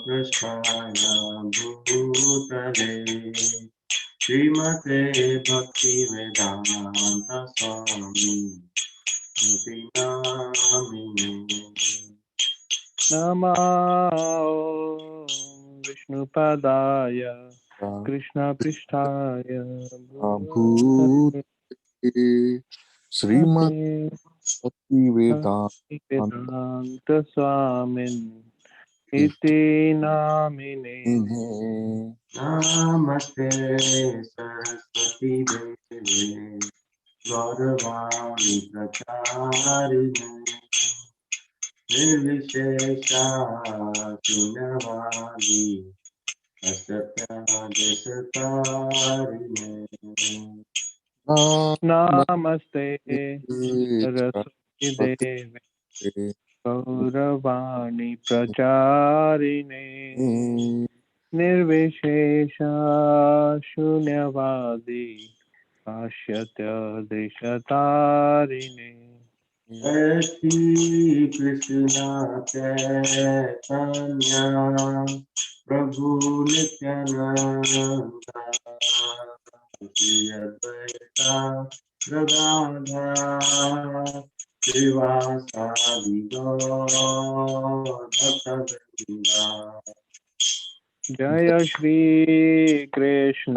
पृष्ठाय भूतले श्रीमते भक्तिवेदांत स्वामी इति नामिने। नमो विष्णुपदाय कृष्णपृष्ठाय भूते श्रीमद् भक्तिवेदान्त वेदांत स्वामिन् इति नामिने। नमस्ते सरस्वती देवे गौरवाणी प्रचारिणे निर्विशेषा शून्यवादी असत्यादिशतारिणे। नमस्ते सरस्वती देवे गौरवाणी प्रचारिणे निर्विशेषा शून्यवादी पाश्चात्यदेशतारिणे। श्री कृष्ण चैतन्य प्रभु नित्यानंद श्री अद्वैता गदाधर श्रीवासादि भक्तवृंदा। जय श्री कृष्ण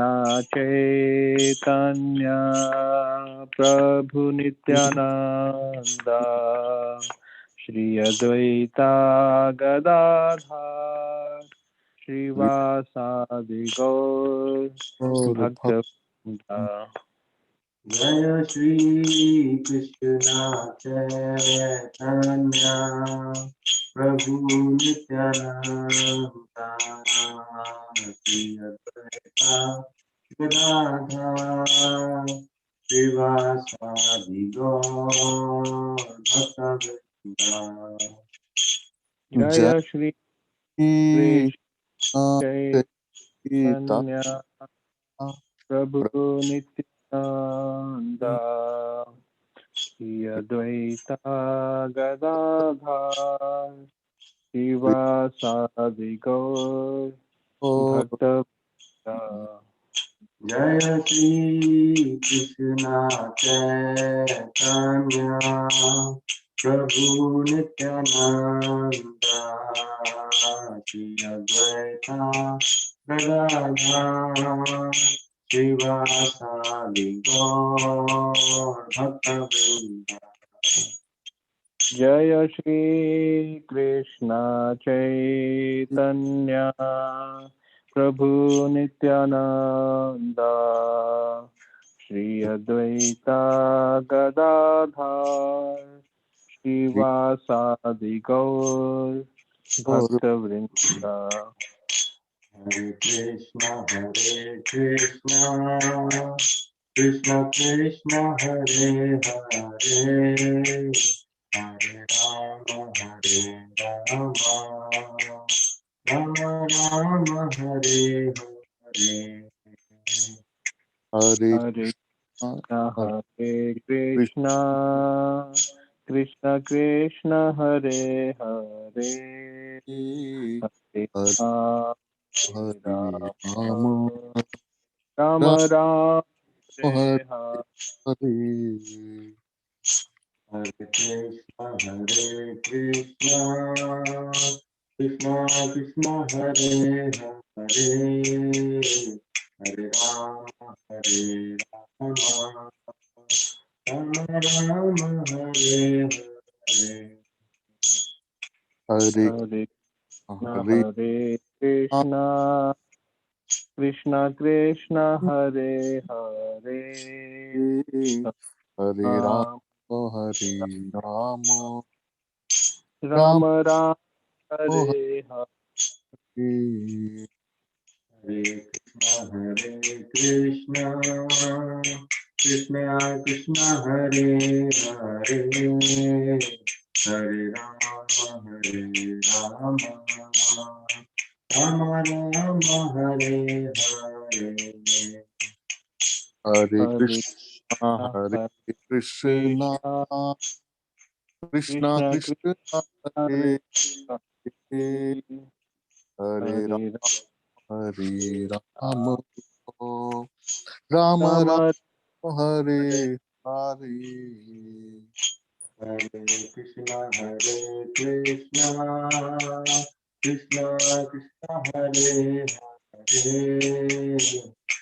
चैतन्य प्रभु नित्यानंद श्री अद्वैता गदाधर श्रीवासादि गौर भक्तवृंदा। जय श्री कृष्ण चैतन्य प्रभु नित्यानंद श्री अद्वैता गदाधर श्रीवासादि गौर भक्तवृंदा। जय श्री कृष्ण चैतन्य प्रभु नित्यानंद श्री अद्वैता गदाधर श्रीवासादि गौर भक्तवृंदा। जय श्री कृष्ण चैतन्य प्रभु नित्यानंद श्री अद्वैता गदाधर श्रीवासादि गौर भक्तवृंदा। जय श्री कृष्ण चैतन्य प्रभु नित्यानंद श्री अद्वैता गदाधर श्रीवासादि गौर भक्तवृंदा। हरे कृष्ण कृष्ण कृष्ण हरे हरे हरे राम राम राम हरे हरे। हरे हरे कृष्ण कृष्ण कृष्ण हरे हरे हरे राम राम राम हरे हरे। हरे कृष्ण कृष्ण कृष्ण हरे हरे हरे राम राम राम हरे हरे। हरे हरे कृष्ण कृष्ण कृष्ण हरे हरे हरे राम राम राम राम हरे हरे। हरे कृष्ण कृष्ण कृष्ण हरे हरे हरे राम राम राम हरे हरे। हरे हरे कृष्णा हरे कृष्णा कृष्ण कृष्णा कृष्ण कृष्ण हरे हरे हरे हरे हरे हरे राम राम हरे Ram Ram Ram Ram Hare Hare Hare Krishna, Krishna Krishna, Hare Hare,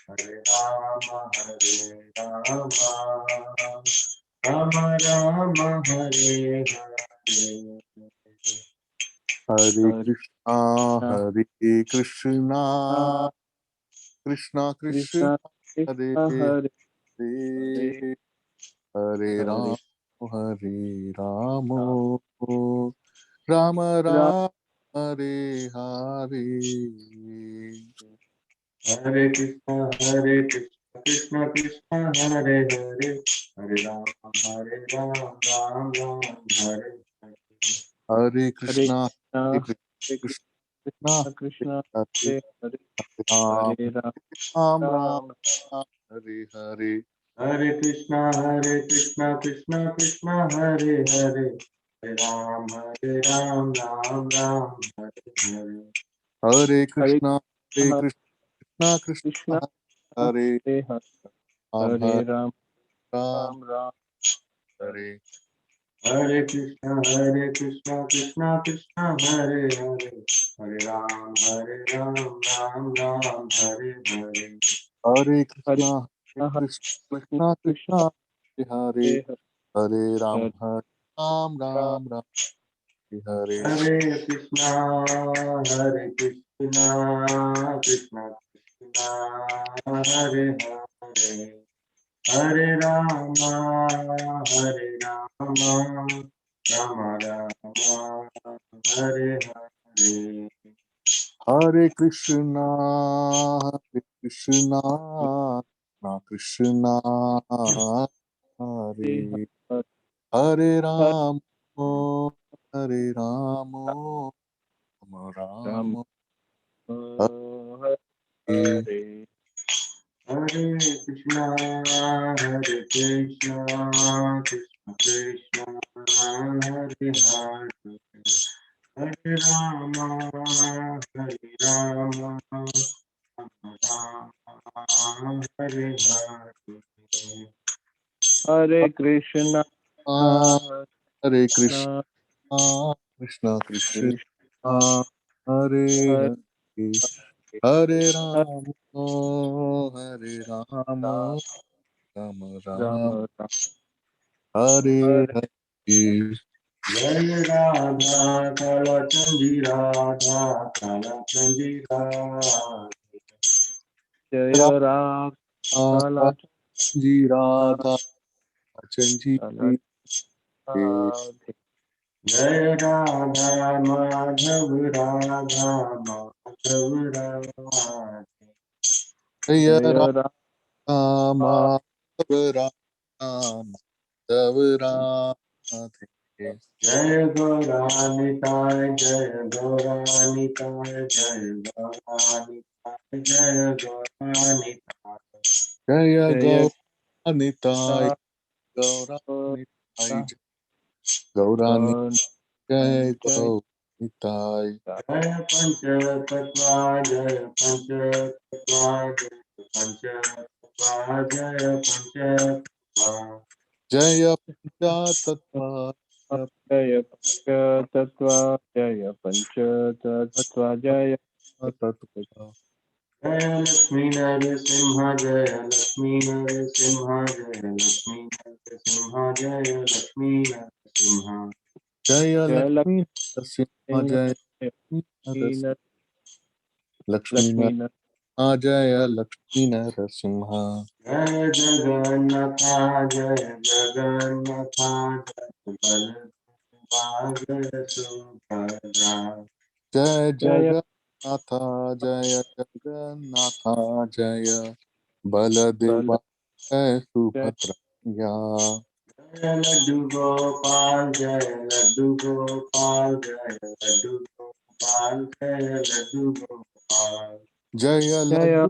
Hare Rama, Rama Rama, Hare Hare. Hare Hare Krishna हरे कृष्णा कृष्णा कृष्णा कृष्ण हरे Krishna Hare Hare Hare Hare Hare Ram Ram Ram Ram Ram Hare Hare Hare Krishna, Krishna Krishna, Hare Hare, Hare Rama, Ram Ram, Hare Hare. Hare Hare Krishna Hare Hare Krishna Krishna Krishna Hare Hare Hare Ram हरे Ram Ram Ram Ram Hare Hare Hare Krishna, Krishna Krishna, Hare Hare, Hare Ram, Ram Ram, Hare Hare. Hare Hare Krishna हरे कृष्णा कृष्णा कृष्ण हरे हरे हरे राम हरे हरे राम राम राम राम हरे Hare Krishna, Krishna Krishna, Hare Hare, Hare Ram, Ram Ram, Hare Hare. Hare Hare Krishna हरे कृष्णा कृष्ण कृष्णा हरे हरे हरे राम हरे हरे राम राम राम राम हरे Hare Krishna, Krishna Krishna, Hare Hare, Hare Rama, Rama Rama, Hare Hare. हरे कृष्णा कृष्णा कृष्णा हरे हरे राम हरे Ram Ram Ram Hare Hare Hare Hare Krishna, Krishna Krishna, Hare Hare, Hare Rama, Rama Rama, Hare Hare. हरे कृष्ण हरे Krishna Krishna Krishna Krishna Krishna Hare Hare Hare Hare Ram Ram Ram Ram Ram Hare Hare Hare Jai Radha Kala Chandi Radha Kala Chandi Radha. जय राम काला राधा जी काला राधा चंजी काला Radhe Jai Radha Madhav Radha Madhav Radha. जय जय Ram Ram Madhav Ram Madhav Radhe Jai Gauranitai, Jai Gauranitai, Jai Gauranitai, Jai Gauranitai. जय जय गौरानिताय गौरानिताय गौरानि गण जय जय गौनिताय Jai Pancha Tattva, Jai Pancha Tattva, Jai Pancha Tattva, Jai Pancha Tattva. जय पंचातत्वा जय पंच तत्व जय पंच तत्व जय तत्वा Jai Lakshmi Narasimha, Jai Lakshmi Narasimha, Jai Lakshmi Narasimha, Jai Lakshmi Narasimha. जय जय लक्ष्मी नरसिंह लक्ष्मी जय लक्ष्मी लक्ष्मी नरसिंह जय Lakshmi Narasimha Jai Jagannatha, Jai Jagannatha, Jai Subhadra. जय जय जगन्नाथ जय जगन्नाथ जय बल बलदेवा जय जय Subhadra Jai Laddu Gopal, Jai Laddu Gopal, Jai Laddu Gopal, Jai Laddu Gopal. जय जय लड्डू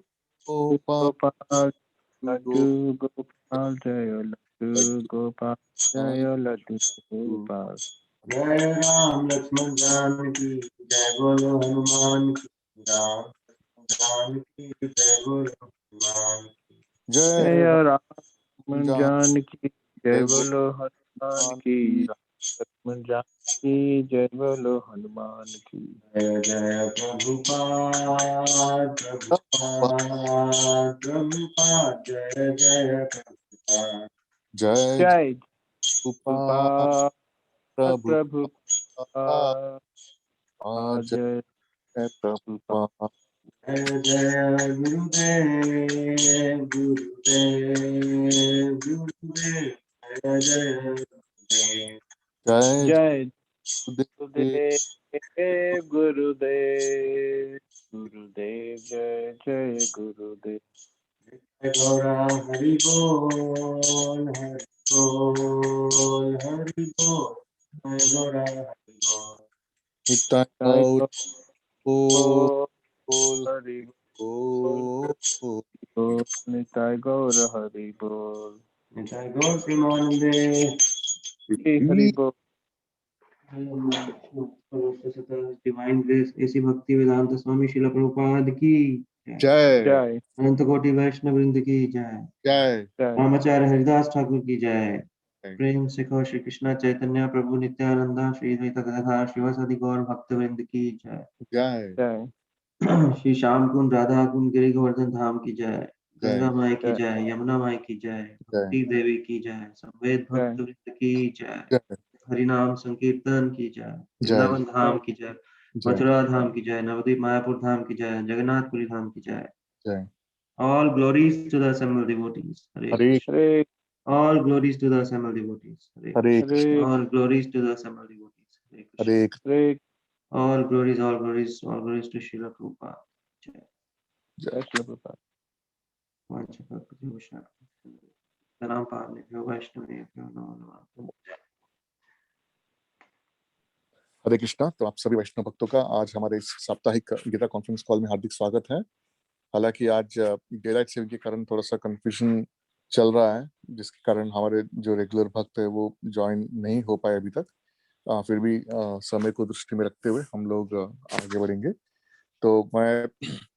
गोपाल गोपाल गो लड्डू गोपाल जय लड्डू गोपाल जय Laddu Gopal Jai Ram Lakshman Janaki, Jai Bolo Hanuman ki Ram Janaki जय बोलो हनुमान की। जय जय राम जान जानकी जय जय बोलो हनुमान की। की राम जानकी जय बोलो हनुमान की। जय जय प्रभुपाद प्रभुपाद प्रभुपाद जय जय प्रभुपाद। जय जय उपाद प्रभुपाद प्रभु प्रभुपाद जय जय प्रभुपाद। प्रभुपाद जय जय गुरुदेव गुरुदेव गुरुदेव जय जय गुरुदेव। जय जय गुरुदेव गुरुदेव गुरुदेव गुरुदेव जय जय गुरुदेव। जय गौरा हरि बोल हरि बोल हरि बोल। जय गौरा हरि बोल। नित्य जय गौर बोल बोल हरि बोल बोल निताय गौर हरि बोल। जय गौर प्रेमानंदे। हरि बोल। डिवाइन ग्रेस ऐसी भक्ति वेदांत स्वामी शिला प्रभुपाद की जय। जय जय अनंत कोटि वैष्णव वृंद की जय। जय जय रामाचार्य हरिदास ठाकुर की जय। जय प्रेम से कहो श्री कृष्णा चैतन्य प्रभु नित्यानंदा श्री द्वैत गदाधर शिवासादि गौर भक्त वृंद की जय। जय जय श्री श्याम कुंड राधा कुंड गिरि गोवर्धन धाम की जय। जय गंगा माई की जय जय, यमुना माई की जय, जय कुंती देवी की जय, संवेद जय भक्त वृंद की जय। जय हरिनाम संकीर्तन की जय। जय वृंदावन धाम की जय। जय मथुरा धाम की जय। नवदीप मायापुर धाम की जय। जगन्नाथपुरी धाम की जय। जय All glories to the assembled devotees. Hare Hare Krishna. Hare All glories to the assembled devotees. Hare Hare Krishna. Hare All glories to the assembled devotees. Hare Krishna. Hare Hare All glories to Srila Prabhupada. Jai. जय Shri Prabhupada. Salam Parne, Vaishnavi, Namo Namaha. हरे कृष्णा। तो आप सभी वैष्णव भक्तों का आज हमारे इस साप्ताहिक गीता कॉन्फ्रेंस कॉल में हार्दिक स्वागत है। हालांकि आज डे लाइट सेविंग के कारण थोड़ा सा कंफ्यूजन चल रहा है, जिसके कारण हमारे जो रेगुलर भक्त है वो ज्वाइन नहीं हो पाए अभी तक। फिर भी समय को दृष्टि में रखते हुए हम लोग आगे बढ़ेंगे। तो मैं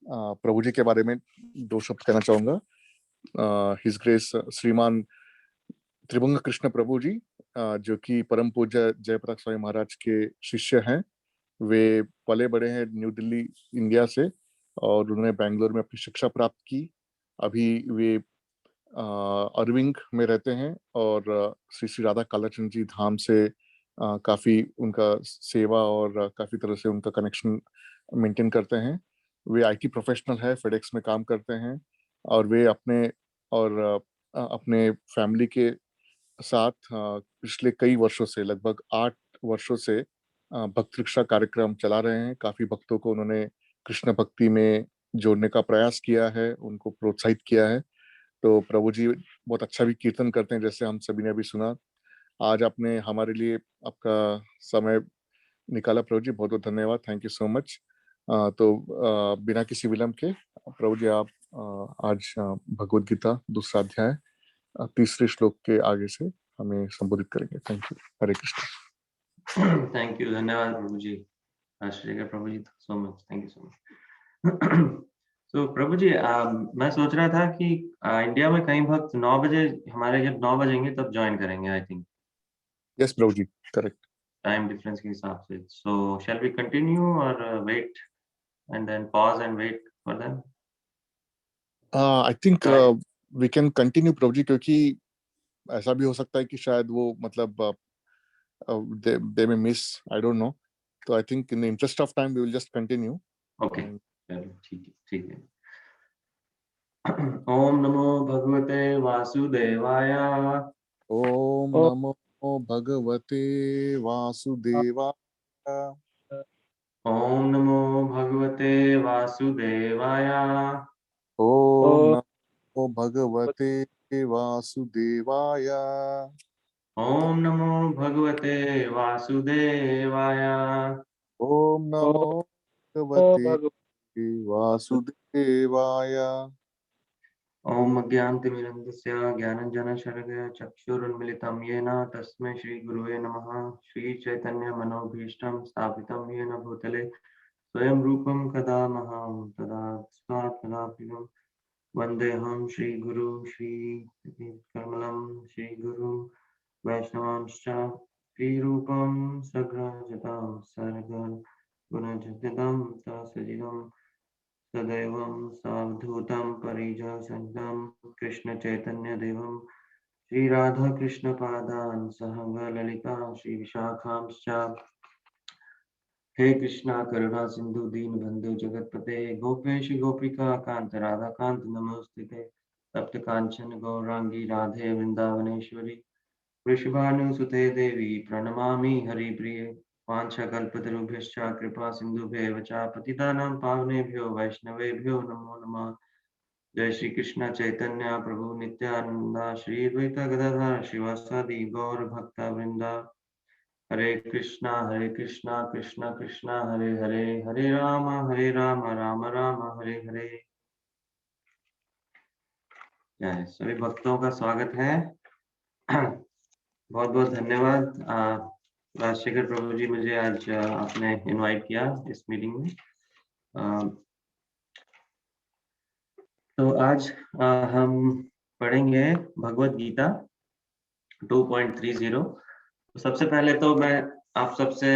प्रभु जी के बारे में दो शब्द कहना चाहूंगा। हिज ग्रेस श्रीमान त्रिभंग कृष्ण प्रभु जी, जो कि परम पूज्य जयप्रकाश स्वामी महाराज के शिष्य हैं। वे पले बड़े हैं न्यू दिल्ली इंडिया से, और उन्होंने बेंगलोर में अपनी शिक्षा प्राप्त की। अभी वे अरविंद में रहते हैं, और श्री श्री राधा कालाचंद जी धाम से काफी उनका सेवा और काफी तरह से उनका कनेक्शन मेंटेन करते हैं। वे आईटी प्रोफेशनल है, फेडेक्स में काम करते हैं, और वे अपने फैमिली के साथ पिछले कई वर्षों से, लगभग 8 वर्षों से भक्त रिक्शा कार्यक्रम चला रहे हैं। काफी भक्तों को उन्होंने कृष्ण भक्ति में जोड़ने का प्रयास किया है, उनको प्रोत्साहित किया है। तो प्रभु जी बहुत अच्छा भी कीर्तन करते हैं, जैसे हम सभी ने अभी सुना। आज आपने हमारे लिए आपका समय निकाला प्रभु जी, बहुत बहुत धन्यवाद। Thank you so much. तो बिना किसी विलंब के प्रभु जी आप आज भगवद गीता दूसरा अध्याय तीसरे श्लोक के आगे से हमें संबोधित करेंगे। Thank you. Hare Krishna. Thank you. धन्यवाद प्रभु जी। आश्चर्य प्रभु जी, so much. Thank you so much. तो प्रभु जी, मैं सोच रहा था कि इंडिया में कई भक्त 9 बजे, हमारे जब 9 बजेंगे तब ज्वाइन करेंगे, I think yes Prabhu ji, correct. Time difference के हिसाब से। सो शैल वी कंटिन्यू और wait and then pause and wait for them? I think we can continue Prabhu ji, क्योंकि ऐसा भी हो सकता है कि शायद वो मतलब they may miss, I don't know. So I think in the interest of time we will just continue. Okay, चलो ठीक है। ओम नमो भगवते वासुदेवाय। ओम ओ नमो भगवते वासुदेवाय। ओम नमो भगवते वासुदेवाय। ओम ओ नमो भगवते वासुदेवाय। ओम नमो भगवते वासुदेवाय। ओम ओ नमो ओ भगवते भगवते वासुदेवाय। ओम अज्ञानतिमिरन्धस्य ज्ञानञ्जनशलाकया चक्षुरुन्मिलितं येन तस्मै श्रीगुरुवे नमः। श्रीचैतन्यमनोभीष्टं स्थापितं येन भूतले स्वयं रूपं कदा महां तदा स्मात् कदापिनं वन्देऽहं श्रीगुरु श्रीकमलं श्रीगुरुं वैष्णवांश्च श्रीरूपं सग्रजतां सर्गुणजगदं तसजितं सदैवं सावधूतं परिजसहितं कृष्णचैतन्यदेवं श्रीराधाकृष्णपादान् सह ललिता श्रीविशाखांश्च हे कृष्णा करुणा सिंधु दीनबंधु जगतपते गोपेश गोपिका कांत राधा कांत नमोस्तुते तप्त कांचन गौरांगी राधे वृंदावनेश्वरी वृषभानुसुते देवी प्रणमामि हरिप्रिये वाञ्छाकल्पतरुभ्यश्च कृपा सिन्धुभ्येव च पतितानां पावनेभ्यो वैष्णवेभ्यो नमो नमः। जय श्री कृष्ण चैतन्य प्रभु नित्यानंद श्री द्वैत गदाधर शिवासादि गौर भक्त वृंदा हरे कृष्णा कृष्णा कृष्णा हरे हरे हरे राम राम राम हरे हरे। जय सभी भक्तों का स्वागत है। बहुत बहुत धन्यवाद राजशेखर प्रभु जी, मुझे आज आपने इनवाइट किया इस मीटिंग में। तो आज हम पढ़ेंगे भगवत गीता 2.30। तो सबसे पहले तो मैं आप सबसे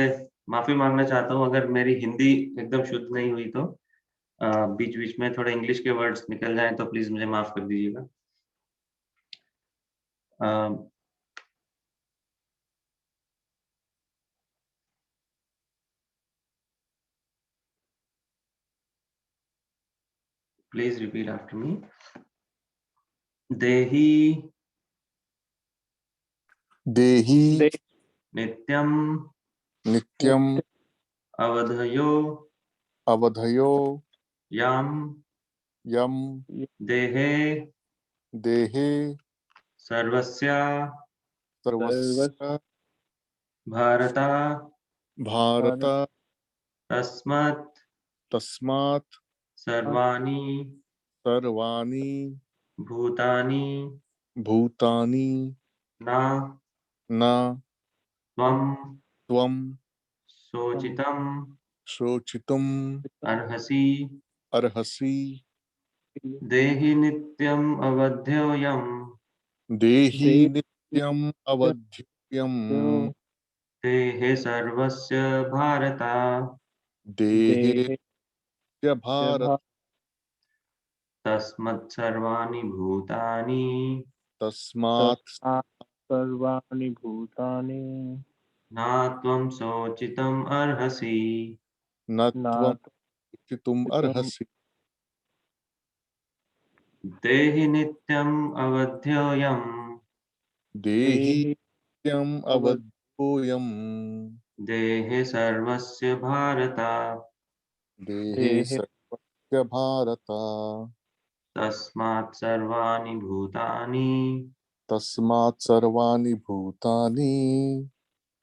माफी मांगना चाहता हूँ अगर मेरी हिंदी एकदम शुद्ध नहीं हुई तो बीच बीच में थोड़े इंग्लिश के वर्ड्स निकल जाएं तो प्लीज मुझे माफ कर दीजिएगा। Please repeat after me. देहि देहि नित्यम नित्यम अवधयो अवधयो यम यम देहे देहे सर्वस्य सर्वस्य भारत भारत तस्मत् तस्मात् सर्वाणि सर्वाणि भूतानि भूतानि न न त्वं त्वं शोचितुम् शोचितुम् अर्हसि। अर्हसि। देहि नित्यम् अवध्योऽयम् देहि नित्यम् अवध्यम् देहे सर्वस्य भारत देहे च भारत तस्मत् सर्वाणि भूतानि तस्मात् सर्वाणि भूतानि न त्वं शोचितुम् अर्हसि। न त्वं न शोचितुम् अर्हसि। देहि नित्यम् अवध्योऽयम् देहि नित्यम् अवध्योऽयम् देहे सर्वस्य भारत देहे सर्वस्य भारत तस्मात् सर्वाणि भूतानि तस्मात् सर्वाणि भूतानि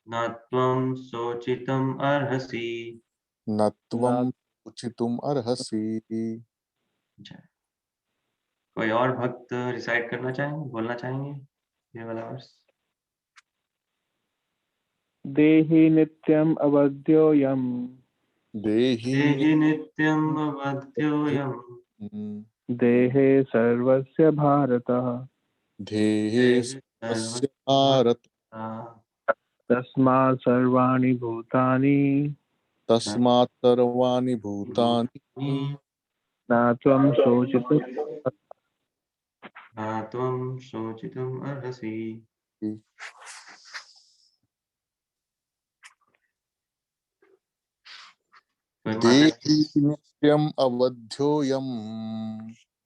न त्वं शोचितुम् अर्हसि। न त्वं शोचितुम् अर्हसि। कोई और भक्त रिसाइट करना चाहेंगे, बोलना चाहेंगे ये वाला वर्स? देहि नित्यम् अवध्योऽयम् देहि नित्यम् अवध्योऽयम् देहे सर्वस्य भारतः देहे सर्वस्य भारत तस्मात् सर्वाणि भूतानि तस्मात् सर्वाणि भूतानि न त्वं शोचितुम् न त्वं शोचितुम् अर्हसि। देहि नित्यम् अवध्योऽयम्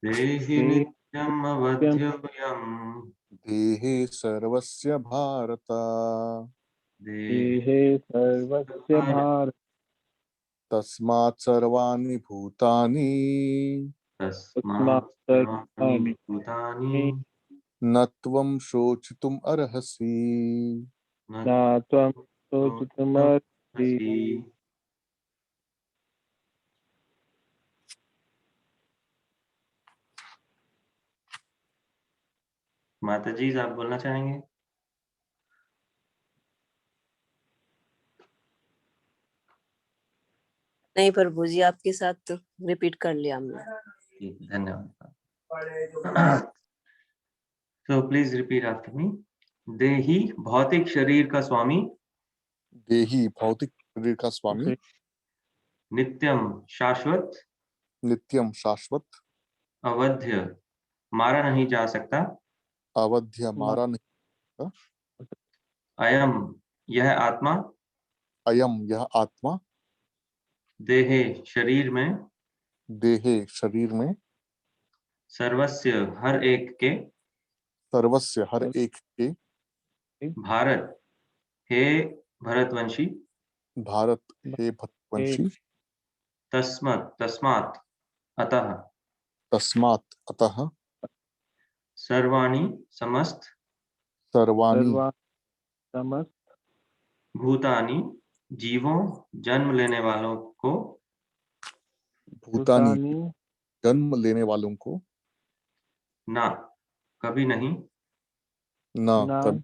देहि नित्यम् अवध्योऽयम् देहे सर्वस्य भारत देहे सर्वस्य भारत तस्मात् सर्वाणि भूतानि तस्मात् सर्वाणि भूतानि न त्वं शोचितुम् अर्हसि। न त्वं शोचितुम् अर्हसि। माता जी आप बोलना चाहेंगे? नहीं प्रभु जी, आपके साथ रिपीट कर लिया हमने। ठीक, धन्यवाद। So please repeat after me. देही भौतिक शरीर का स्वामी, देही भौतिक शरीर का स्वामी, नित्यम शाश्वत, नित्यम शाश्वत, अवध्य मारा नहीं जा सकता, अवध्य मारा नहीं, अयम यह आत्मा, अयम यह आत्मा, देहे शरीर में, देहे शरीर में, सर्वस्य हर एक के, सर्वस्य हर एक के, भारत हे भरतवंशी, भारत हे भरतवंशी, तस्मात् अतः, तस्मात् अतः, सर्वाणि समस्त, सर्वाणि समस्त भूतानि जीवों जन्म लेने वालों को, भूतानि जन्म लेने वालों को, ना कभी नहीं, न कभी,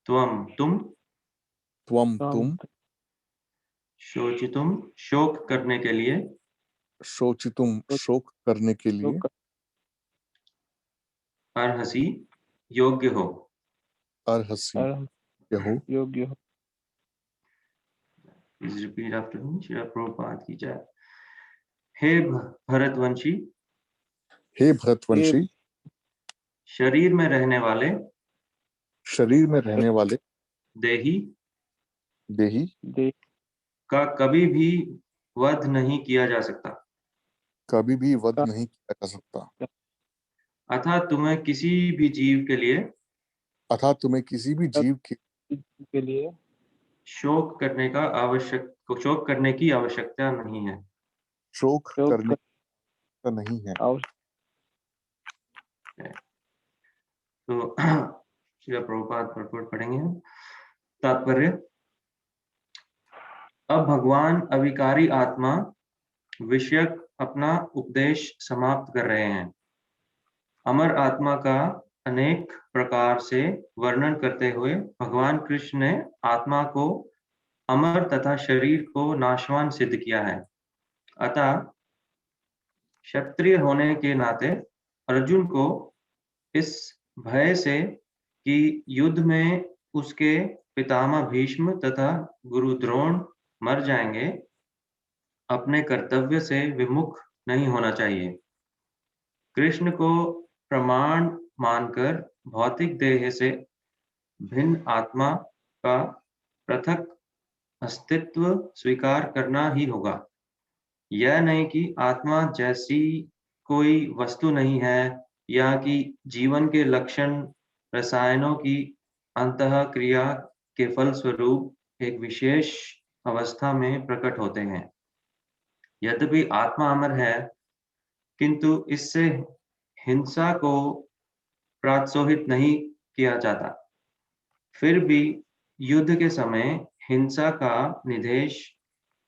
तुम तुम शोचितुम शोक करने के लिए, शोचितुम शोक करने के लिए, अर्हसि योग्य हो, अर्हसि हो। योग्य हो। Please repeat after me. Srila Prabhupada की जय। हे भरतवंशी, हे भरतवंशी, शरीर में रहने वाले, शरीर में रहने वाले, देही देही का कभी भी वध नहीं किया जा सकता, कभी भी वध नहीं किया जा सकता, अतः तुम्हें किसी भी जीव के लिए, अतः तुम्हें किसी भी जीव के लिए शोक करने की आवश्यकता नहीं है। शोक करने का नहीं है। तो श्रील प्रभुपाद पढ़ पढ़ेंगे हम। तात्पर्य, अब भगवान अविकारी आत्मा विषयक अपना उपदेश समाप्त कर रहे हैं। अमर आत्मा का अनेक प्रकार से वर्णन करते हुए भगवान कृष्ण ने आत्मा को अमर तथा शरीर को नाशवान सिद्ध किया है। अतः क्षत्रिय होने के नाते अर्जुन को इस भय से कि युद्ध में उसके पितामह भीष्म तथा गुरु द्रोण मर जाएंगे, अपने कर्तव्य से विमुख नहीं होना चाहिए। कृष्ण को प्रमाण मानकर भौतिक देह से भिन्न आत्मा का पृथक अस्तित्व स्वीकार करना ही होगा। यह नहीं कि आत्मा जैसी कोई वस्तु नहीं है या कि जीवन के लक्षण रसायनों की अंतःक्रिया के फलस्वरूप एक विशेष अवस्था में प्रकट होते हैं। यद्यपि आत्मा अमर है, किंतु इससे हिंसा को प्रोत्साहित नहीं किया जाता। फिर भी युद्ध के समय हिंसा का निर्देश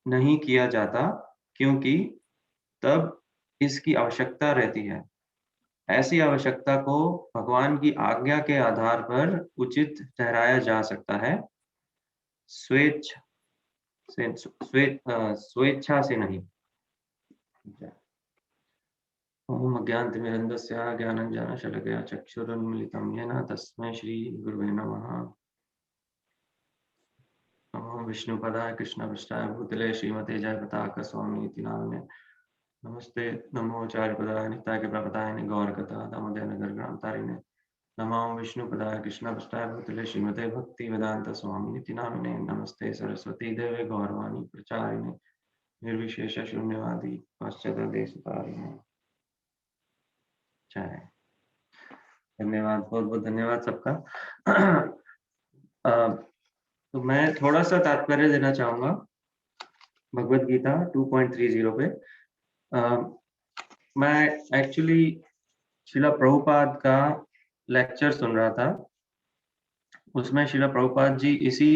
नहीं किया जाता, क्योंकि तब इसकी आवश्यकता रहती है। ऐसी आवश्यकता को भगवान की आज्ञा के आधार पर उचित ठहराया जा सकता है, स्वेच्छा से नहीं। ओम अज्ञानतिमिरन्धस्य ज्ञानाञ्जनशलाकया चक्षुरुन्मीलितं येन तस्मै श्रीगुरुवे नमः। नमो विष्णुपदाय कृष्णपृष्ठाय भूतले श्रीमते जयप्रताप स्वामीति नामिने। नमस्ते नमो आचार्यपदाय नित्याय प्रपदाय गौरकथा दामोदर नगर ग्राम तारिणे। नमो विष्णुपदाय कृष्णपृष्ठाय भूतले श्रीमते भक्तिवेदांत स्वामीति नामिने। नमस्ते सरस्वती देवे गौरवाणी प्रचारिणे निर्विशेष शून्यवादी पाश्चात्य जय। धन्यवाद, बहुत बहुत धन्यवाद सबका। तो मैं थोड़ा सा तात्पर्य देना चाहूंगा भगवत गीता 2.30 पे। मैं एक्चुअली श्रील प्रभुपाद का लेक्चर सुन रहा था। उसमें श्रील प्रभुपाद जी इसी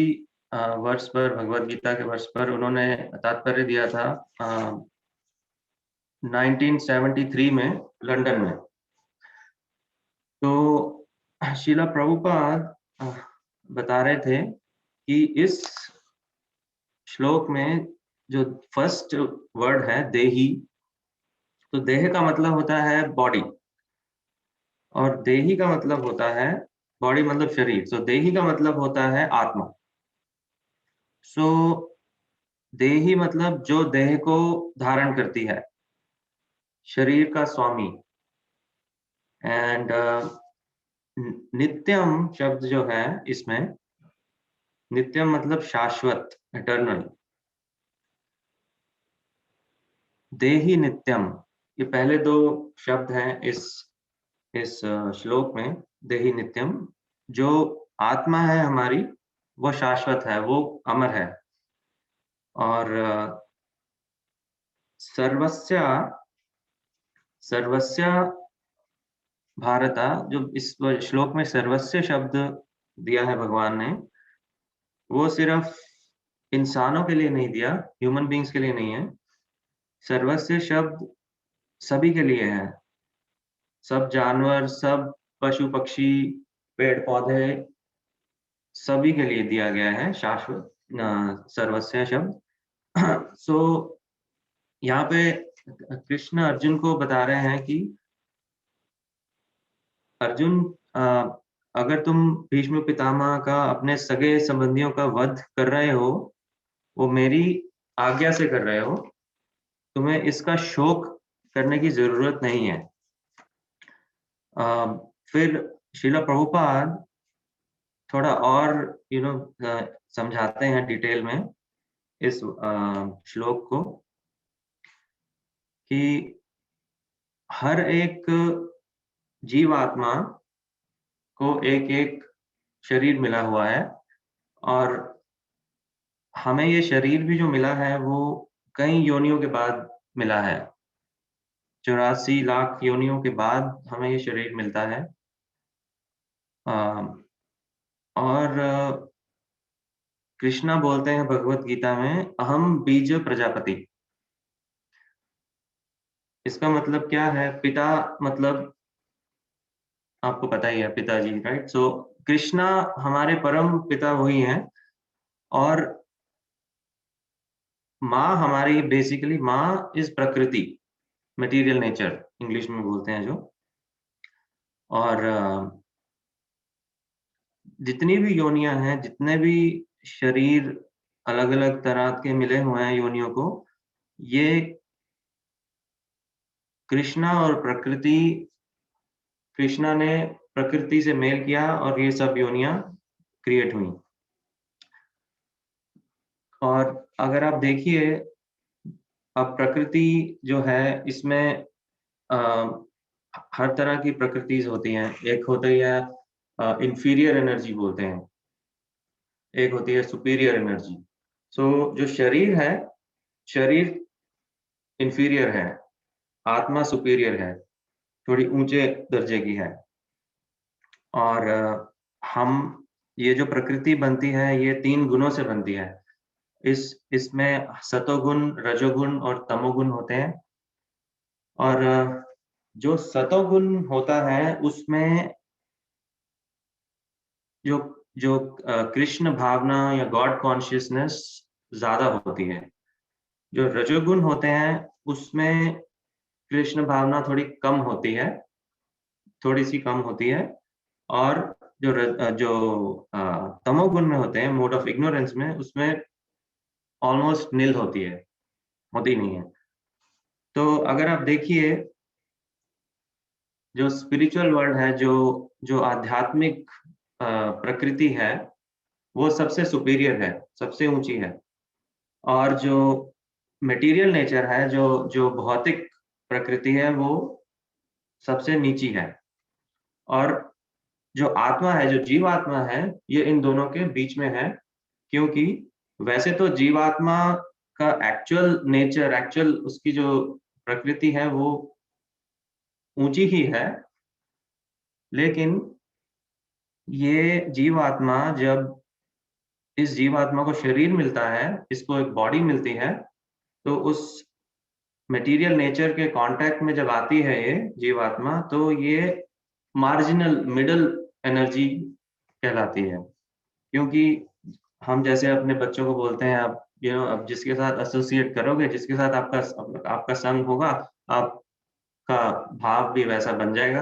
वर्ष पर, भगवत गीता के वर्ष पर, उन्होंने तात्पर्य दिया था 1973 में लंदन में। तो श्रील प्रभुपाद बता रहे थे कि इस श्लोक में जो फर्स्ट वर्ड है देही, तो देह का मतलब होता है बॉडी, और देही का मतलब होता है बॉडी मतलब शरीर, सो देही का मतलब होता है आत्मा। सो देही मतलब जो देह को धारण करती है, शरीर का स्वामी। एंड नित्यम शब्द जो है इसमें, नित्यम मतलब शाश्वत, इटर्नल। देही नित्यम, ये पहले दो शब्द हैं इस श्लोक में। देही नित्यम, जो आत्मा है हमारी वो शाश्वत है, वो अमर है। और सर्वस्य सर्वस्य भारता, जो इस श्लोक में सर्वस्य शब्द दिया है भगवान ने, वो सिर्फ इंसानों के लिए नहीं दिया, ह्यूमन बीइंग्स के लिए नहीं है। सर्वस्य शब्द सभी के लिए है, सब जानवर, सब पशु पक्षी, पेड़ पौधे, सभी के लिए दिया गया है शाश्वत सर्वस्य शब्द। सो यहाँ पे कृष्ण अर्जुन को बता रहे हैं कि अर्जुन, अगर तुम भीष्म पितामह का, अपने सगे संबंधियों का वध कर रहे हो, वो मेरी आज्ञा से कर रहे हो, तुम्हें इसका शोक करने की जरूरत नहीं है। फिर श्रील प्रभुपाद थोड़ा और समझाते हैं डिटेल में इस श्लोक को, कि हर एक जीवात्मा को एक एक शरीर मिला हुआ है, और हमें ये शरीर भी जो मिला है वो कई योनियों के बाद मिला है। 84 लाख योनियों के बाद हमें ये शरीर मिलता है। और कृष्णा बोलते हैं भगवत गीता में, अहम बीज प्रजापति। इसका मतलब क्या है? पिता मतलब आपको पता ही है, पिताजी, राइट? सो कृष्णा हमारे परम पिता वही हैं, और माँ हमारी, बेसिकली माँ इज प्रकृति, मटेरियल नेचर इंग्लिश में बोलते हैं जो। और जितनी भी योनियां हैं, जितने भी शरीर अलग अलग तरह के मिले हुए हैं योनियों को, ये कृष्णा और प्रकृति, कृष्णा ने प्रकृति से मेल किया और ये सब योनियां क्रिएट हुई। और अगर आप देखिए, अब प्रकृति जो है इसमें हर तरह की प्रकृतिज होती हैं। एक होती है इंफीरियर एनर्जी बोलते हैं, एक होती है सुपीरियर एनर्जी। सो जो शरीर है, शरीर इंफीरियर है, आत्मा सुपीरियर है, थोड़ी ऊंचे दर्जे की है। और हम, ये जो प्रकृति बनती है ये 3 गुणों से बनती है। इसमें सतोगुण, रजोगुण और तमोगुण होते हैं। और जो सतोगुण होता है उसमें जो जो कृष्ण भावना या गॉड कॉन्शियसनेस ज्यादा होती है। जो रजोगुण होते हैं उसमें कृष्ण भावना थोड़ी कम होती है, थोड़ी सी कम होती है। और जो तमोगुण में होते हैं, मोड ऑफ इग्नोरेंस में, उसमें ऑलमोस्ट नील होती है, होती नहीं है। तो अगर आप देखिए, जो स्पिरिचुअल वर्ल्ड है, जो आध्यात्मिक प्रकृति है, वो सबसे सुपीरियर है, सबसे ऊंची है। और जो मटेरियल नेचर है, जो भौतिक प्रकृति है, वो सबसे नीची है। और जो आत्मा है, जो जीवात्मा है, ये इन दोनों के बीच में है। क्योंकि वैसे तो जीवात्मा का एक्चुअल नेचर, एक्चुअल उसकी जो प्रकृति है वो ऊंची ही है, लेकिन ये जीवात्मा, जब इस जीवात्मा को शरीर मिलता है, इसको एक बॉडी मिलती है, तो उस मटेरियल नेचर के कांटेक्ट में जब आती है ये जीवात्मा, तो ये मार्जिनल मिडल एनर्जी कहलाती है। क्योंकि हम जैसे अपने बच्चों को बोलते हैं, आप अब जिसके साथ एसोसिएट करोगे, जिसके साथ आपका संग होगा, आपका भाव भी वैसा बन जाएगा।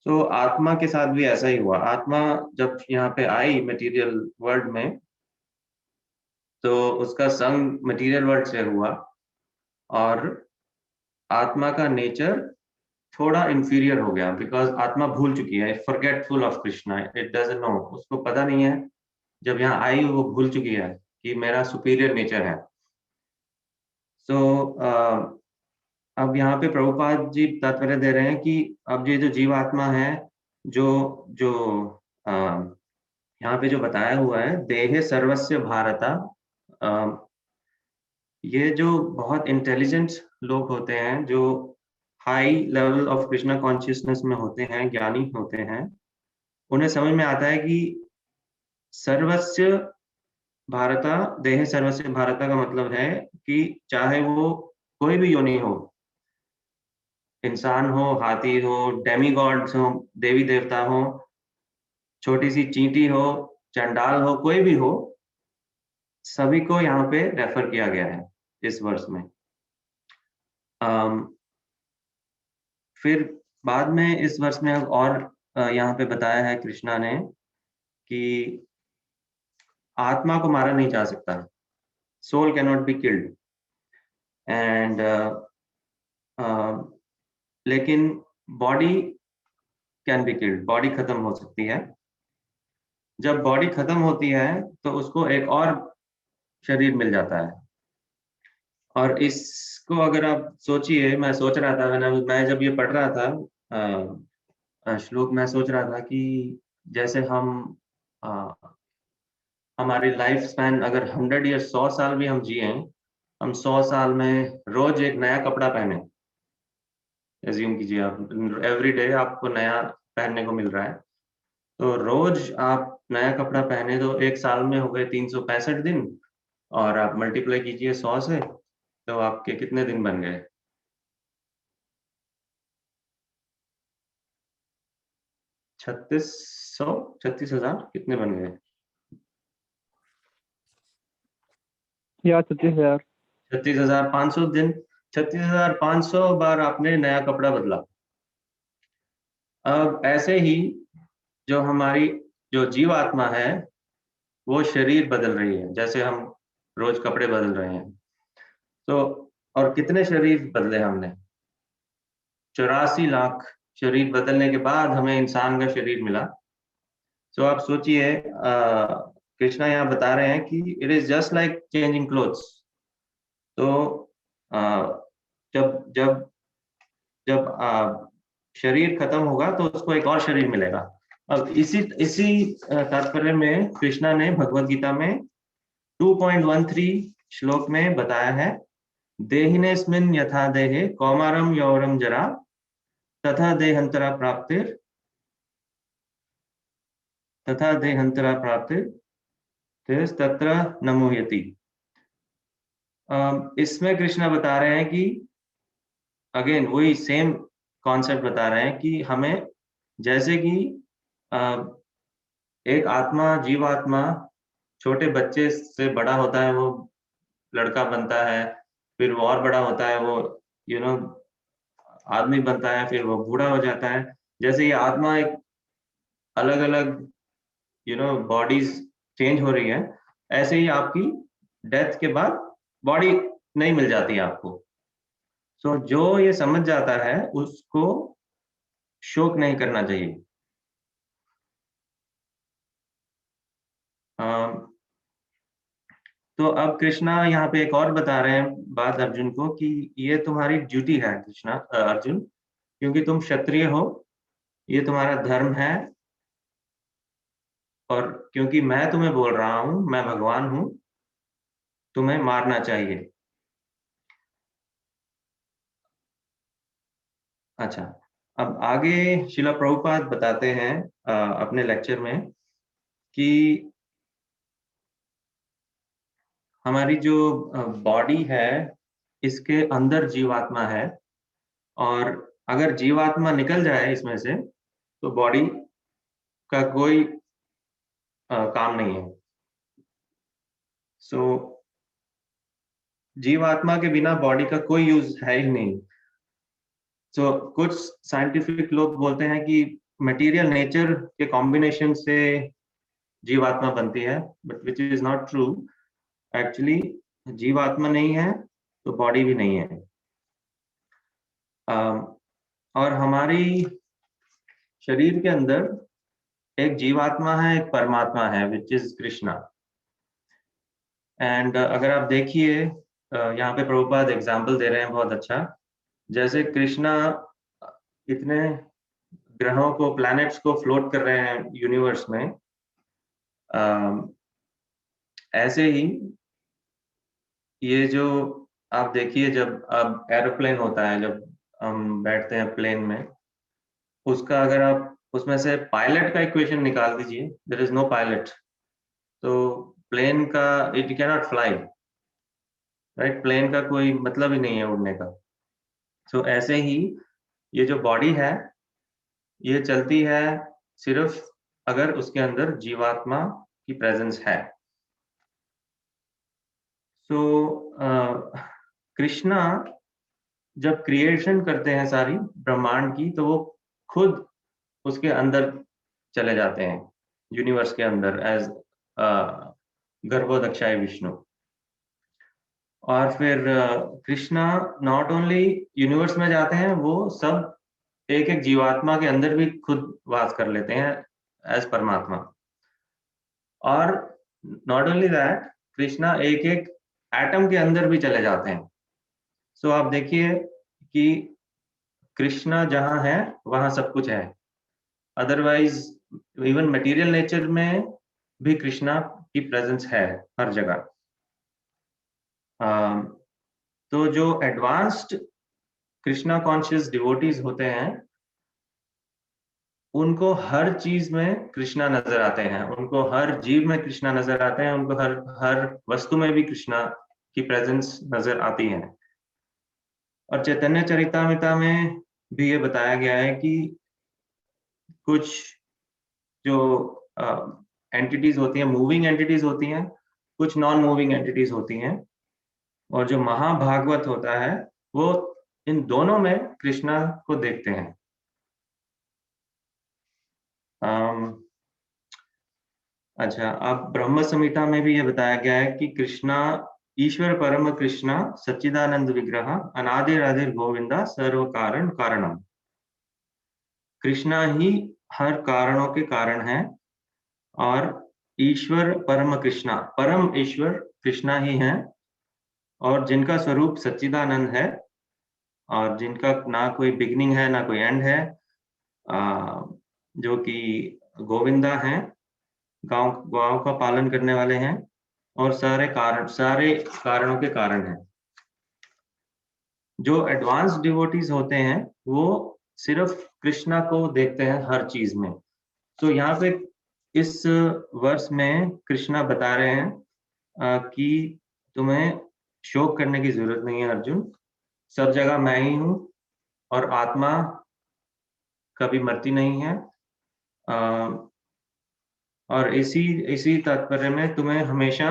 तो आत्मा के साथ भी ऐसा ही हुआ। आत्मा जब यहाँ पे आई मटेरियल वर्ल्ड में, तो उसका संग मटेरियल वर्ल्ड से हुआ और आत्मा का नेचर थोड़ा इंफीरियर हो गया, बिकॉज आत्मा भूल चुकी है, forgetful of Krishna, it doesn't know, उसको पता नहीं है, जब यहाँ आई वो भूल चुकी है कि मेरा सुपीरियर नेचर है। सो अब यहाँ पे प्रभुपाद जी तात्पर्य दे रहे हैं कि अब ये जो जीवात्मा है, जो जो यहाँ पे जो बताया हुआ है, देहे सर्वस्य भारता, ये जो बहुत इंटेलिजेंट लोग होते हैं, जो high level of Krishna consciousness में होते हैं, ज्ञानी होते हैं, उन्हें समझ में आता है कि सर्वस्य भारता, देह सर्वस्य भारता का मतलब है कि चाहे वो कोई भी योनि हो, इंसान हो, हाथी हो, डेमीगॉड्स हो, देवी देवता हो, छोटी सी चींटी हो, चंडाल हो, कोई भी हो, सभी को यहाँ पे रेफर किया गया है इस वर्ष में। फिर बाद में इस वर्ष में और यहाँ पे बताया है कृष्णा ने कि आत्मा को मारा नहीं जा सकता, soul can not be killed, and लेकिन body can be killed, body खत्म हो सकती है। जब बॉडी खत्म होती है तो उसको एक और शरीर मिल जाता है। और इसको अगर आप सोचिए, मैं सोच रहा था, मैं जब ये पढ़ रहा था श्लोक, मैं सोच रहा था कि जैसे हमारी लाइफ स्पैन अगर 100 ईयर, 100 साल भी हम जिए, हम 100 साल में रोज एक नया कपड़ा पहने, एज्यूम कीजिए आप, एवरी डे आपको नया पहनने को मिल रहा है, तो रोज आप नया कपड़ा पहने, तो एक साल में हो गए 365 दिन, और आप मल्टीप्लाई कीजिए 100 से, तो आपके कितने दिन बन गए? 36,000 कितने बन गए? या 36,000। 36,500 दिन, 36,500 बार आपने नया कपड़ा बदला। अब ऐसे ही जो हमारी जो जीवात्मा है, वो शरीर बदल रही है, जैसे हम रोज कपड़े बदल रहे हैं। तो और कितने शरीर बदले हमने? 84 लाख शरीर बदलने के बाद हमें इंसान का शरीर मिला। तो आप सोचिए, कृष्णा यहाँ बता रहे हैं कि it is just like changing clothes. तो जब जब जब शरीर खत्म होगा तो उसको एक और शरीर मिलेगा। अब इसी तात्पर्य में कृष्णा ने भगवत गीता में 2.13 श्लोक में बताया है, देहिनेस्मिन् यथा देहे कौमारम यौरम जरा तथा देहांतरा प्राप्तिर तत्र न मुह्यति। इसमें कृष्णा बता रहे हैं कि अगेन वही सेम कॉन्सेप्ट बता रहे हैं कि हमें, जैसे कि एक आत्मा, जीवात्मा छोटे बच्चे से बड़ा होता है, वो लड़का बनता है, फिर वो और बड़ा होता है, वो आदमी बनता है, फिर वो बूढ़ा हो जाता है। जैसे ये आत्मा एक अलग अलग बॉडीज चेंज हो रही है, ऐसे ही आपकी डेथ के बाद बॉडी नहीं मिल जाती आपको। सो जो ये समझ जाता है उसको शोक नहीं करना चाहिए। तो अब कृष्णा यहाँ पे एक और बता रहे हैं बात अर्जुन को कि ये तुम्हारी ड्यूटी है कृष्णा, अर्जुन, क्योंकि तुम क्षत्रिय हो, ये तुम्हारा धर्म है, और क्योंकि मैं तुम्हें बोल रहा हूं, मैं भगवान हूं, तुम्हें मारना चाहिए। अच्छा, अब आगे शिला प्रभुपाद बताते हैं अपने लेक्चर में कि हमारी जो बॉडी है, इसके अंदर जीवात्मा है, और अगर जीवात्मा निकल जाए इसमें से तो बॉडी का कोई काम नहीं है। सो जीवात्मा के बिना बॉडी का कोई यूज है ही नहीं। तो कुछ साइंटिफिक लोग बोलते हैं कि मटेरियल नेचर के कॉम्बिनेशन से जीवात्मा बनती है, but which is not true. Actually जीवात्मा नहीं है तो बॉडी भी नहीं है। और हमारी शरीर के अंदर एक जीवात्मा है, एक परमात्मा है, विच इज कृष्णा। एंड अगर आप देखिए, यहाँ पे प्रभुपाद एग्जाम्पल दे रहे हैं बहुत अच्छा। जैसे कृष्णा इतने ग्रहों को, प्लैनेट्स को फ्लोट कर रहे हैं यूनिवर्स में, ऐसे ही ये जो आप देखिए, जब अब एरोप्लेन होता है, जब हम बैठते हैं प्लेन में, उसका अगर आप उसमें से पायलट का इक्वेशन निकाल दीजिए, देयर इज नो पायलट, तो प्लेन का it can not fly, right? Plane का कोई मतलब ही नहीं है उड़ने का। सो ऐसे ही ये जो बॉडी है, ये चलती है सिर्फ अगर उसके अंदर जीवात्मा की प्रेजेंस है। सो कृष्णा जब क्रिएशन करते हैं सारी ब्रह्मांड की, तो वो खुद उसके अंदर चले जाते हैं, यूनिवर्स के अंदर, एज गर्भोदक्षाय विष्णु। और फिर कृष्णा नॉट ओनली यूनिवर्स में जाते हैं, वो सब एक एक जीवात्मा के अंदर भी खुद वास कर लेते हैं एज परमात्मा। और नॉट ओनली दैट, कृष्णा एक एक एटम के अंदर भी चले जाते हैं। सो आप देखिए कि कृष्णा जहाँ है वहाँ सब कुछ है। अदरवाइज इवन मटेरियल नेचर में भी कृष्णा की प्रेजेंस है हर जगह। तो जो एडवांस्ड कृष्णा कॉन्शियस डिवोटीज होते हैं, उनको हर चीज में कृष्णा नजर आते हैं, उनको हर जीव में कृष्णा नजर आते हैं, उनको हर हर वस्तु में भी कृष्णा की प्रेजेंस नजर आती है। और चैतन्य चरितामृता में भी ये बताया गया है कि कुछ जो एंटिटीज होती हैं, मूविंग एंटिटीज होती हैं, कुछ नॉन मूविंग एंटिटीज होती हैं, और जो महाभागवत होता है वो इन दोनों में कृष्णा को देखते हैं। अच्छा, अब ब्रह्म संहिता में भी ये बताया गया है कि कृष्णा ईश्वर परम कृष्णा सच्चिदानंद विग्रह अनादिर आदिर गोविंदा सर्व कारण कारणम। कृष्णा ही हर कारणों के कारण है, और ईश्वर परम कृष्णा, परम ईश्वर कृष्णा ही है, और जिनका स्वरूप सच्चिदानंद है, और जिनका ना कोई बिगिनिंग है ना कोई एंड है, जो कि गोविंदा हैं, गांव गांव का पालन करने वाले हैं, और सारे कारणों के कारण हैं। जो एडवांस डिवोटीज होते हैं वो सिर्फ कृष्णा को देखते हैं हर चीज में। तो यहाँ पे इस वर्ष में कृष्णा बता रहे हैं कि तुम्हें शोक करने की जरूरत नहीं है अर्जुन, सब जगह मैं ही हूँ, और आत्मा कभी मरती नहीं है। और इसी इसी तात्पर्य में तुम्हें हमेशा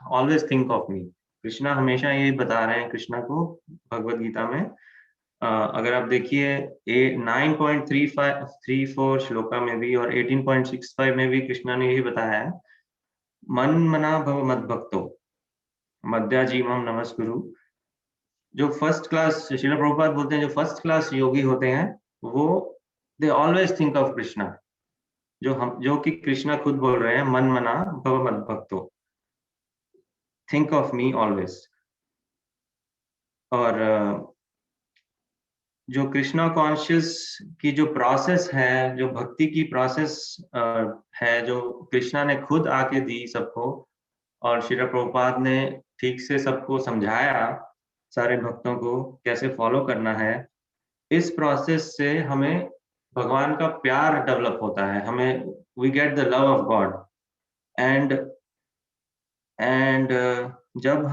always think of me. Krishna हमेशा ये बता रहे हैं कृष्णा को भगवत गीता में। अगर आप देखिए 9.34 श्लोका में भी और 18.65 में भी कृष्णा ने यही बताया है, मन मना भव मद भक्तो मद्याजीवम नमस्कुरु। जो फर्स्ट क्लास, श्रील प्रभुपाद बोलते हैं, जो फर्स्ट क्लास योगी होते हैं वो they always think of Krishna, जो कि कृष्णा खुद बोल रहे हैं, मन मना भव मद भक्तो, थिंक ऑफ मी ऑलवेज। और जो कृष्णा कॉन्शियस की जो प्रोसेस है, जो भक्ति की प्रोसेस है, जो कृष्णा ने खुद आके दी सबको, और श्रील प्रभुपाद ने ठीक से सबको समझाया, सारे भक्तों को कैसे फॉलो करना है। इस प्रोसेस से हमें भगवान का प्यार डेवलप होता है, हमें we get the love of God. And जब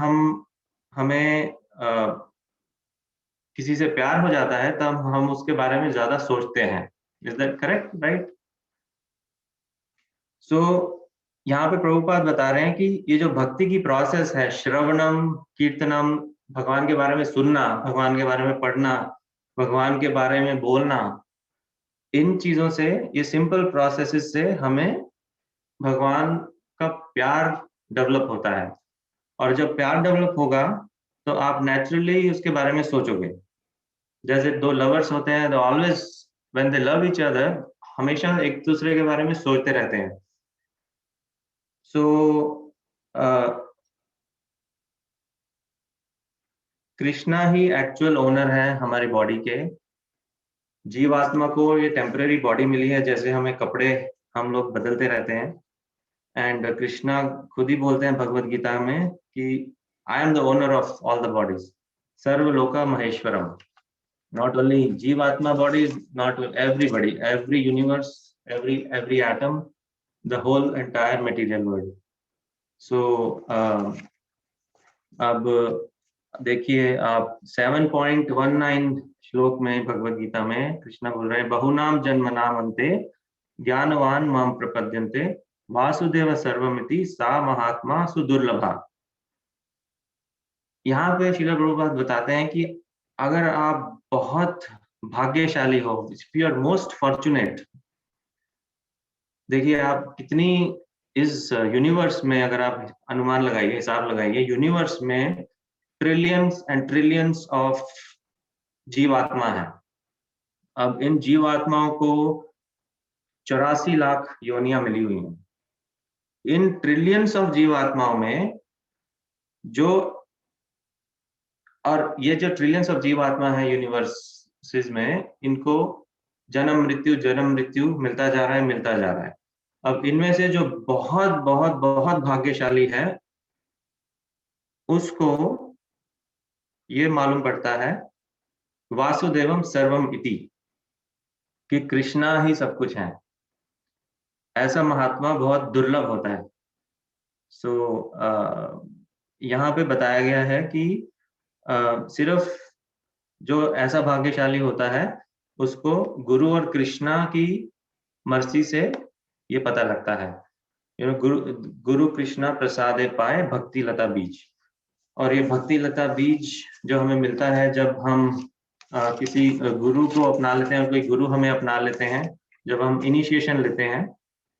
हमें किसी से प्यार हो जाता है तब हम उसके बारे में ज्यादा सोचते हैं। Is that correct? राइट? सो यहाँ पे प्रभुपाद बता रहे हैं कि ये जो भक्ति की प्रोसेस है, श्रवणम कीर्तनम, भगवान के बारे में सुनना, भगवान के बारे में पढ़ना, भगवान के बारे में बोलना, इन चीजों से, ये सिंपल प्रोसेसेस से हमें भगवान का प्यार डेवलप होता है। और जब प्यार डेवलप होगा तो आप नेचुरली उसके बारे में सोचोगे। जैसे दो लवर्स होते हैं, they always when they love each other, हमेशा एक दूसरे के बारे में सोचते रहते हैं। सो कृष्णा ही एक्चुअल ओनर है हमारी बॉडी के। जीवात्मा को ये टेम्पररी बॉडी मिली है, जैसे हमें कपड़े हम लोग बदलते रहते हैं। एंड कृष्णा खुद ही बोलते हैं भगवत गीता में कि I am the owner of all the bodies, सर्वलोका महेश्वरम। Not only Jivatma bodies, not everybody, every universe, every atom, the whole entire material world. So अब देखिए आप 7.19 श्लोक में भगवत गीता में कृष्णा बोल रहे हैं, बहुनाम जन्मनाम अन्ते ज्ञानवान माम प्रपद्यन्ते वासुदेव सर्वमिति सा महात्मा सुदुर्लभा। यहाँ पे श्रील प्रभुपाद बताते हैं कि अगर आप बहुत भाग्यशाली हो, if you are most fortunate, देखिए आप कितनी इस यूनिवर्स में, अगर आप अनुमान लगाइए, हिसाब लगाइए, यूनिवर्स में ट्रिलियंस एंड ट्रिलियंस ऑफ जीवात्मा है। अब इन जीवात्माओं को 84 लाख योनियां मिली हुई हैं। इन ट्रिलियंस ऑफ जीवात्माओं में जो, और ये जो ट्रिलियंस ऑफ जीवात्मा है यूनिवर्सेस में, इनको जन्म मृत्यु मिलता जा रहा है। अब इनमें से जो बहुत बहुत बहुत भाग्यशाली है, उसको ये मालूम पड़ता है वासुदेवम सर्वम इति, कि कृष्णा ही सब कुछ है। ऐसा महात्मा बहुत दुर्लभ होता है। सो यहाँ पे बताया गया है कि सिर्फ जो ऐसा भाग्यशाली होता है उसको गुरु और कृष्णा की मर्जी से ये पता लगता है। गुरु कृष्णा प्रसादे पाए भक्ति लता बीज। और ये भक्ति लता बीज जो हमें मिलता है जब हम किसी गुरु को अपना लेते हैं, कोई गुरु हमें अपना लेते हैं, जब हम इनिशिएशन लेते हैं,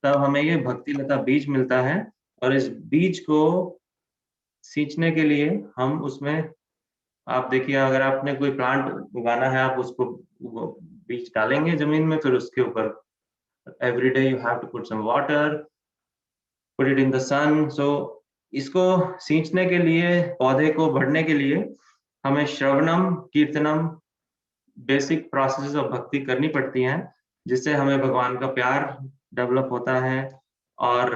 तब हमें ये भक्ति लता बीज मिलता है। और इस बीज को सींचने के लिए हम उसमें, आप देखिए अगर आपने कोई प्लांट उगाना है, आप उसको बीज डालेंगे जमीन में, फिर उसके ऊपर every day you have to put some water, put it in the sun. So इसको सींचने के लिए, पौधे को बढ़ने के लिए हमें श्रवणम कीर्तनम, बेसिक प्रोसेस ऑफ भक्ति करनी पड़ती हैं, जिससे हमें भगवान का प्यार डेवलप होता है और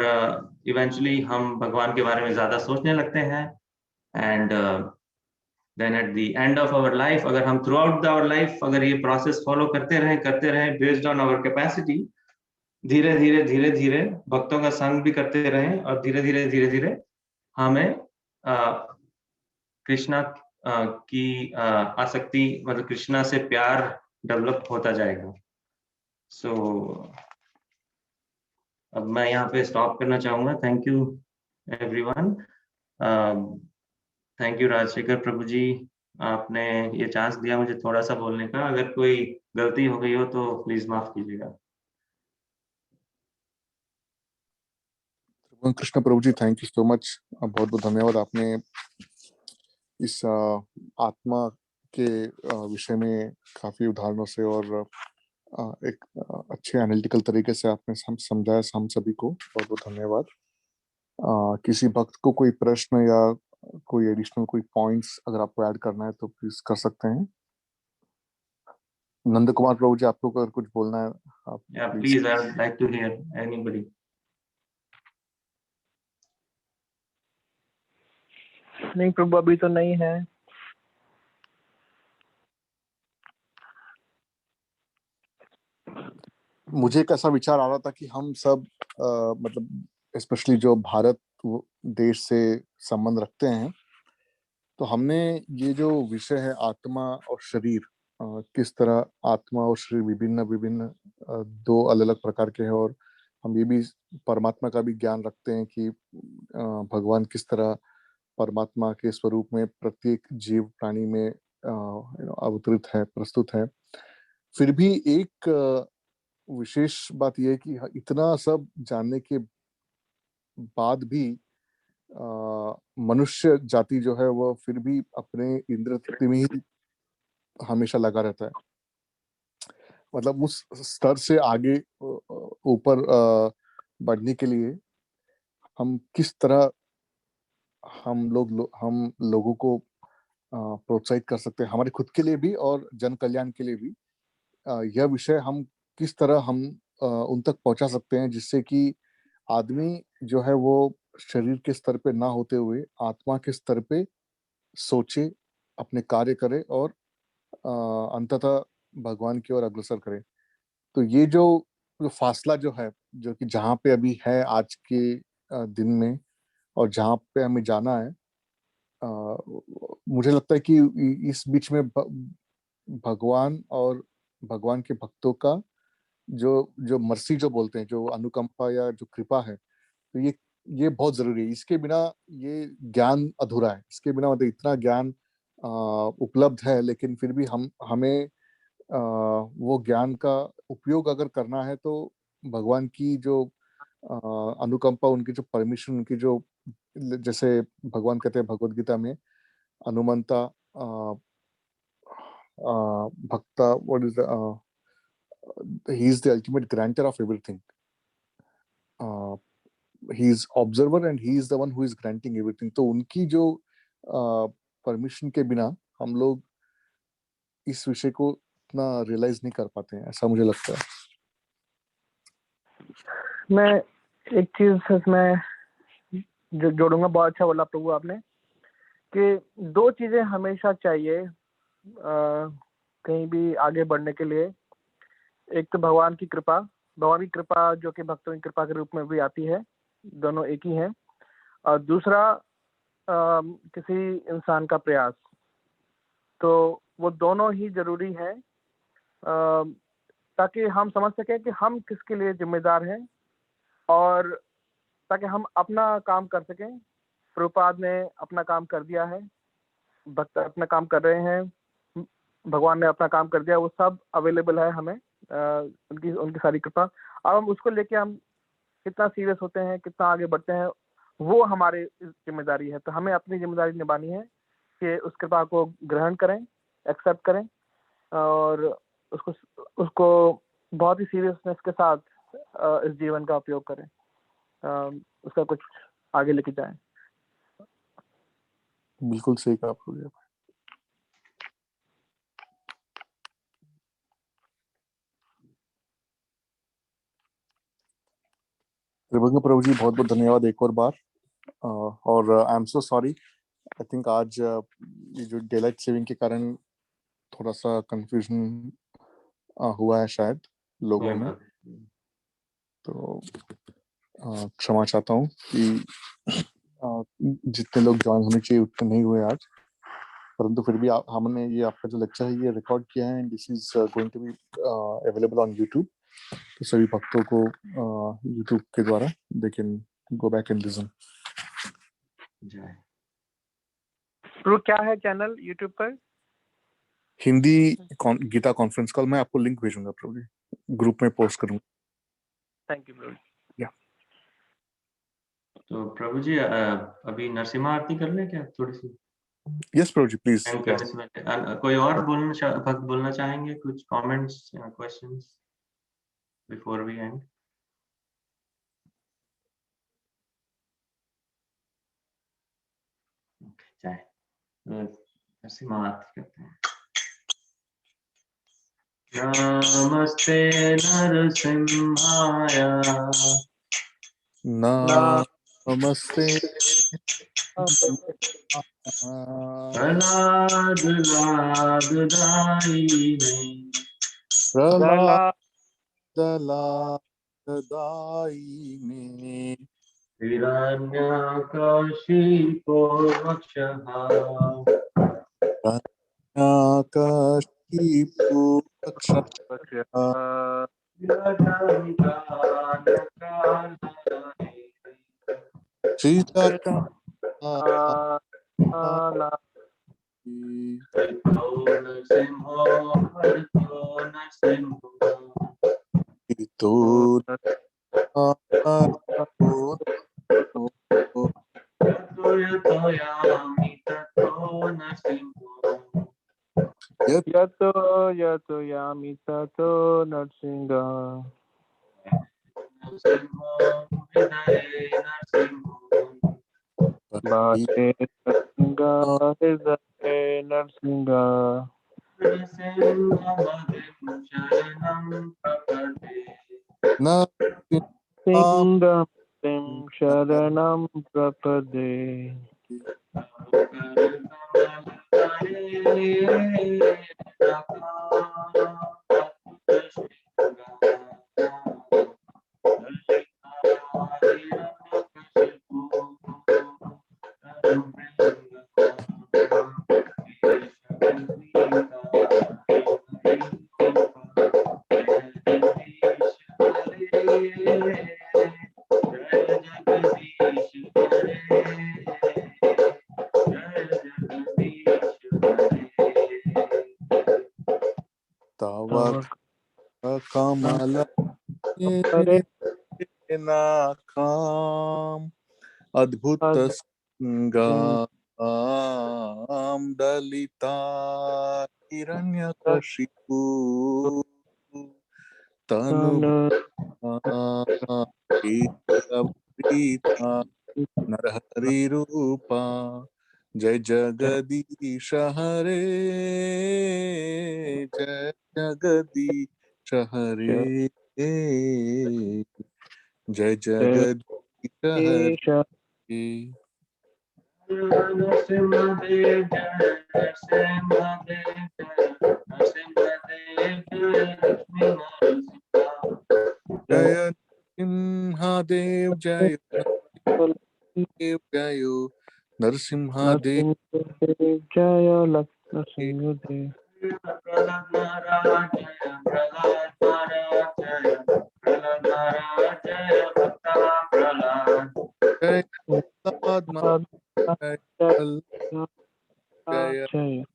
इवेंचुअली हम भगवान के बारे में ज्यादा सोचने लगते हैं। And then at the end of our life, अगर हम थ्रू आउट आवर लाइफ अगर ये प्रोसेस फॉलो करते रहें बेस्ड ऑन आवर कैपेसिटी, धीरे धीरे भक्तों का संग भी करते रहें, और धीरे धीरे हमें कृष्णा की आसक्ति, मतलब कृष्णा से प्यार डेवलप होता जाएगा। सो अब मैं यहाँ पे स्टॉप करना चाहूंगा। Thank you everyone. Thank you Rajashekhar Prabhu ji, आपने ये चांस दिया मुझे थोड़ा सा बोलने का। अगर कोई गलती हो गई हो तो प्लीज माफ कीजिएगा। कृष्ण प्रभु जी, थैंक यू सो मच, बहुत बहुत धन्यवाद। आपने इस आत्मा के विषय में काफी उदाहरणों से और एक अच्छे एनालिटिकल तरीके से आपने समझाया हम सभी को, बहुत बहुत धन्यवाद। किसी भक्त को कोई प्रश्न या कोई एडिशनल कोई पॉइंट्स अगर आपको ऐड करना है तो प्लीज कर सकते हैं। नंद कुमार प्रभु जी, आपको अगर कुछ बोलना है आप please, I would like to hear anybody. नहीं प्रभु, अभी तो नहीं है। मुझे एक ऐसा विचार आ रहा था कि हम सब मतलब स्पेशली जो भारत देश से संबंध रखते हैं, तो हमने ये जो विषय है आत्मा और शरीर, किस तरह आत्मा और शरीर विभिन्न दो अलग अलग प्रकार के हैं, और हम ये भी परमात्मा का भी ज्ञान रखते हैं कि भगवान किस तरह परमात्मा के स्वरूप में प्रत्येक जीव प्राणी में अवतरित है, प्रस्तुत है। फिर भी एक विशेष बात यह है कि इतना सब जानने के बाद भी मनुष्य जाति जो है वो फिर भी अपने इंद्रिय तृप्ति में ही हमेशा लगा रहता है। मतलब उस स्तर से आगे ऊपर बढ़ने के लिए हम किस तरह हम लोगों को प्रोत्साहित कर सकते हैं, हमारे खुद के लिए भी और जन कल्याण के लिए भी। यह विषय हम किस तरह हम उन तक पहुंचा सकते हैं जिससे कि आदमी जो है वो शरीर के स्तर पे ना होते हुए आत्मा के स्तर पे सोचे, अपने कार्य करे और अंततः भगवान की ओर अग्रसर करे। तो ये जो फासला जो है, जो कि जहाँ पे अभी है आज के दिन में और जहाँ पे हमें जाना है, मुझे लगता है कि इस बीच में भगवान और भगवान के भक्तों का जो जो मर्सी जो बोलते हैं, जो अनुकंपा या जो कृपा है, तो ये बहुत जरूरी है। इसके बिना ये ज्ञान अधूरा है। इसके बिना मतलब इतना ज्ञान उपलब्ध है, लेकिन फिर भी हमें वो ज्ञान का उपयोग अगर करना है तो भगवान की जो अनुकंपा, उनकी जो परमिशन, उनकी जो, जैसे भगवान कहते हैं भगवत गीता में, अनुमंता भक्ता, what is he is the ultimate grantor of everything. He is observer and he is the one who is granting everything. तो उनकी जो परमिशन के बिना हम लोग इस विषय को इतना रियलाइज नहीं कर पाते हैं, ऐसा मुझे लगता है। मैं एक चीज इसमें जो जोड़ूंगा, बहुत अच्छा बोला प्रभु आपने, कि दो चीजें हमेशा चाहिए कहीं भी आगे बढ़ने के लिए। एक तो भगवान की कृपा जो कि भक्तों की कृपा के रूप में भी आती है, दोनों एक ही हैं। और दूसरा किसी इंसान का प्रयास। तो वो दोनों ही जरूरी है ताकि हम समझ सकें कि हम किसके लिए जिम्मेदार हैं और ताकि हम अपना काम कर सकें। प्रभुपाद ने अपना काम कर दिया है, भक्त अपना काम कर रहे हैं, भगवान ने अपना काम कर दिया, वो सब अवेलेबल है हमें, उनकी सारी कृपा। अब हम उसको लेके हम कितना सीरियस होते हैं, कितना आगे बढ़ते हैं, वो हमारी जिम्मेदारी है। तो हमें अपनी जिम्मेदारी निभानी है कि उस कृपा को ग्रहण करें, एक्सेप्ट करें और उसको बहुत ही सीरियसनेस के साथ इस जीवन का उपयोग करें, उसका कुछ आगे लेके जाएं। बिल्कुल सही कहा आपने। त्रिभंग प्रभु जी, बहुत बहुत धन्यवाद एक और बार। और I am so sorry, I think आज ये जो डेलाइट सेविंग के कारण थोड़ा सा कंफ्यूजन हुआ है शायद लोगों में, तो क्षमा चाहता हूँ कि जितने लोग ज्वाइन होने चाहिए उतने नहीं हुए आज, परंतु फिर भी हमने ये आपका जो लेक्चर है ये रिकॉर्ड किया है and this is going to be available on YouTube. तो सभी भक्तों को यूट्यूब के द्वारा they can go back and listen. तो क्या है चैनल यूट्यूब पर? Hindi Gita conference call. मैं आपको लिंक भेजूंगा प्रभु जी, ग्रुप में पोस्ट करूंगा। थैंक यू प्रभु। या तो प्रभु जी अभी नरसिम्हा आरती कर लें क्या थोड़ी सी? Yes Prabhu ji please. कोई और भक्त बोलना चाहेंगे? कुछ कमेंट्स या क्वेश्चंस बिफोर वी एंड? चाहे नरसिम्हा आरती करते हैं। नमस्ते नरसिम्हाय, नमस्ते प्रहलाद लाददायिने, प्रहलादलादायिने, हिरण्यकशिपो वक्षः, हिरण्यकशिपु वक्षः, श्री यतो यतो यामि ततो नरसिंह बाटे नरसिंह हृदय नरसिंह सिंह शरणं प्रपदे कमल नाकाम अद्भुत संगाम दलिता हिरण्यकशिपु तनु प्रीता नरहरि रूपा जय जगदीश हरे जय जगदीश हरे जय जगदीश हरे नरसिंहदेव जय नरसिंहदेव जय नरसिंहदेव जय नरसिंहदेव जय नरसिंहदेव जय नरसिंहदेव प्रहलाद महाराज जय प्रहलाद महाराज जय प्रहलाद महाराज जय भक्ता प्रहलाद जय प्रहलाद महाराज जय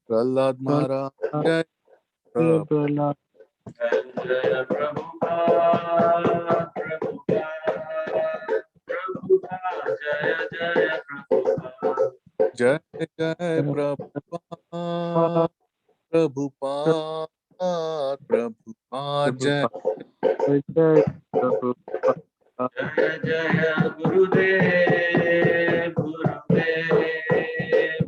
प्रहलाद महाराज जय प्रहलाद जय प्रभुपाद प्रभुपाद जय जय प्रभुपाद जय जय प्रभुपाद प्रभुपाद प्रभुपाद जय जय प्रभुपाद जय जय गुरुदेव गुरुदेव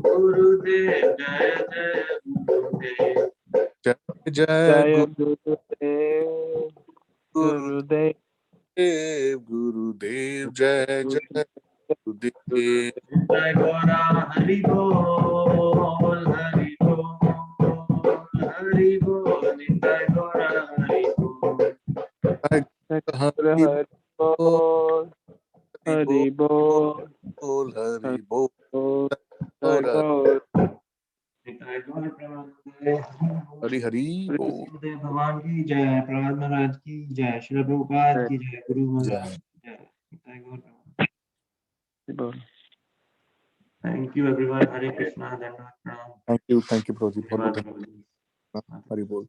गुरुदेव जय जय गुरुदेव जय जय जय गुरुदेव गुरुदेव गुरुदेव जय जय गुरुदेव जय गौरा हरि बोल हरि बोल हरि बोल जय गौरा हरि बोल हरि बोल हरि बोल हरि बोल हरि हरि बोल भगवान की जय प्रहलाद महाराज की जय श्री प्रभुपाद की जय गुरु महाराज जय थैंक यू एवरीवन हरे कृष्णा धन्यवाद थैंक यू प्रभु जी बहुत बहुत धन्यवाद हरि बोल।